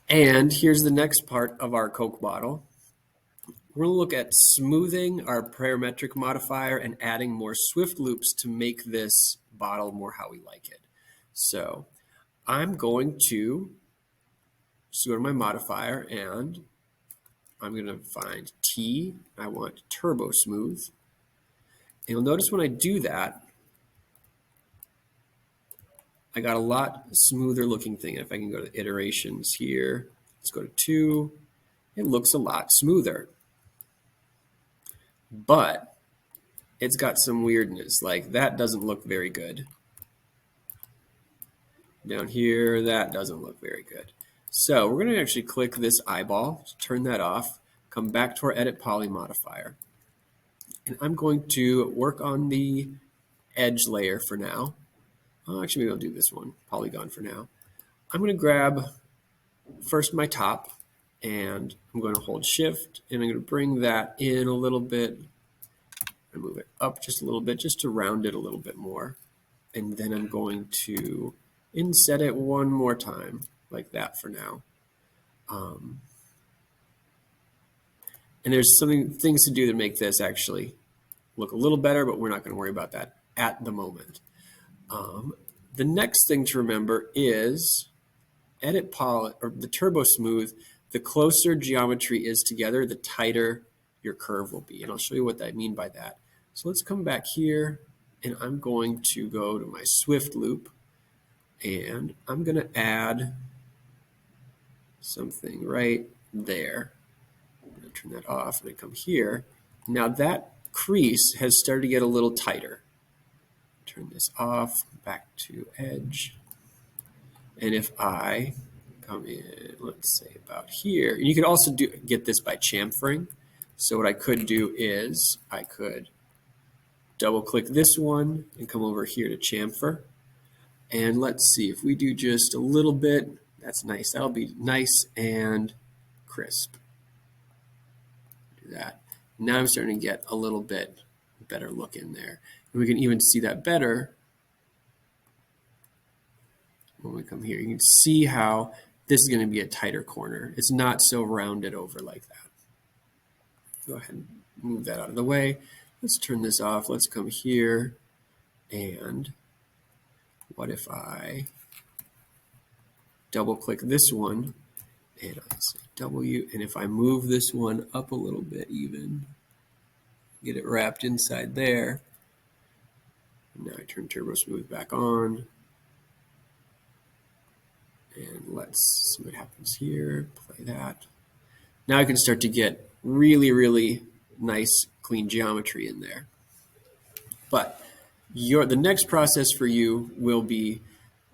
And here's the next part of our Coke bottle. We're going to look at smoothing our parametric modifier and adding more swift loops to make this bottle more how we like it. So I'm going to just go to my modifier and I'm going to find T. I want Turbosmooth. And you'll notice when I do that, I got a lot smoother looking thing. If I can go to iterations here, let's go to 2. It looks a lot smoother. But it's got some weirdness. Like that doesn't look very good. Down here, that doesn't look very good. So we're going to actually click this eyeball, turn that off, come back to our edit poly modifier. And I'm going to work on the edge layer for now. Actually, maybe I'll do this one, polygon for now. I'm going to grab first my top, and I'm going to hold shift, and I'm going to bring that in a little bit, and move it up just a little bit, just to round it a little bit more. And then I'm going to inset it one more time, like that for now. And there's things to do to make this actually look a little better, but we're not going to worry about that at the moment. The next thing to remember is edit poly, or the Turbosmooth. The closer geometry is together, the tighter your curve will be. And I'll show you what I mean by that. So let's come back here, and I'm going to go to my Swift loop, and I'm going to add something right there. I'm going to turn that off, and I come here. Now that crease has started to get a little tighter. Turn this off, back to edge. And if I come in, let's say about here, and you could also get this by chamfering. So what I could do is I could double click this one and come over here to chamfer. And let's see if we do just a little bit, that's nice. That'll be nice and crisp. Do that. Now I'm starting to get a little bit better look in there. And we can even see that better when we come here. You can see how this is going to be a tighter corner. It's not so rounded over like that. Go ahead and move that out of the way. Let's turn this off. Let's come here, and what if I double click this one, and I say W, and if I move this one up a little bit even, get it wrapped inside there. Now I turn Turbosmooth back on. And let's see what happens here. Play that. Now I can start to get really, really nice, clean geometry in there. But the next process for you will be,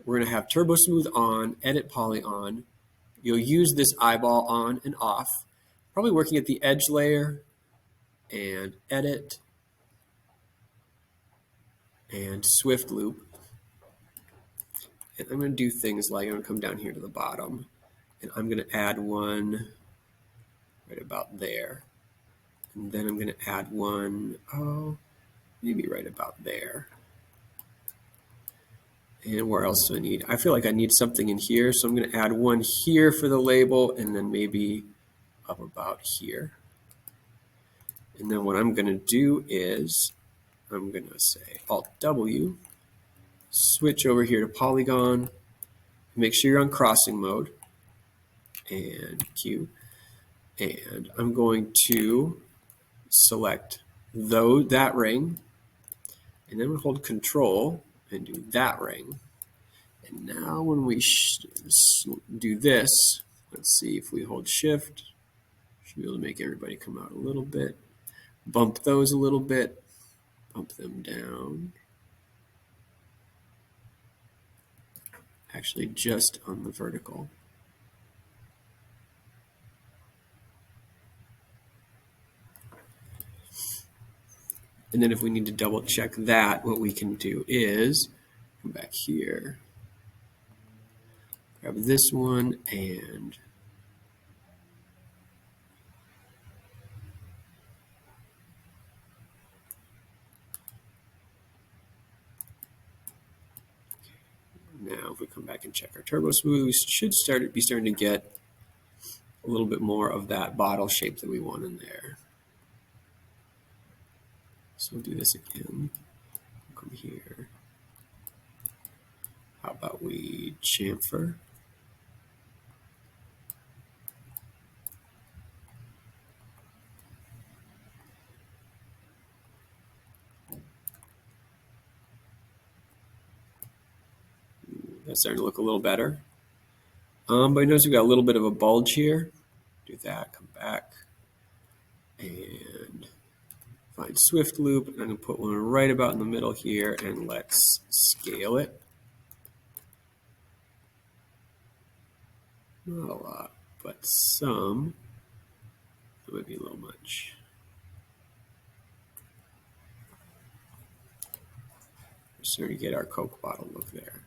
we're going to have Turbosmooth on, edit poly on. You'll use this eyeball on and off, probably working at the edge layer, and edit, and Swift loop. And I'm going to do things like, I'm going to come down here to the bottom, and I'm going to add one right about there. And then I'm going to add one, maybe right about there. And where else do I need? I feel like I need something in here, so I'm going to add one here for the label, and then maybe up about here. And then what I'm going to do is, I'm going to say Alt-W, switch over here to Polygon, make sure you're on crossing mode, and Q. And I'm going to select that ring, and then we'll hold Control and do that ring. And now when we do this, let's see if we hold Shift, should be able to make everybody come out a little bit. Bump those a little bit, bump them down. Actually, just on the vertical. And then if we need to double check that, what we can do is come back here, grab this one, and now if we come back and check our Turbosmooth, we should be starting to get a little bit more of that bottle shape that we want in there. So we'll do this again. Come here. How about we chamfer? That's starting to look a little better. But notice we've got a little bit of a bulge here. Do that, come back, and find Swift Loop. I'm going to put one right about in the middle here, and let's scale it. Not a lot, but some. That might be a little much. We're starting to get our Coke bottle look there.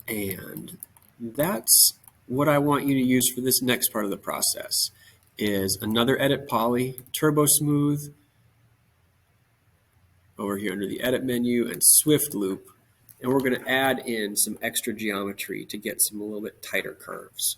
And that's what I want you to use for this next part of the process is another edit poly, Turbosmooth, over here under the edit menu, and Swift Loop. And we're going to add in some extra geometry to get some a little bit tighter curves.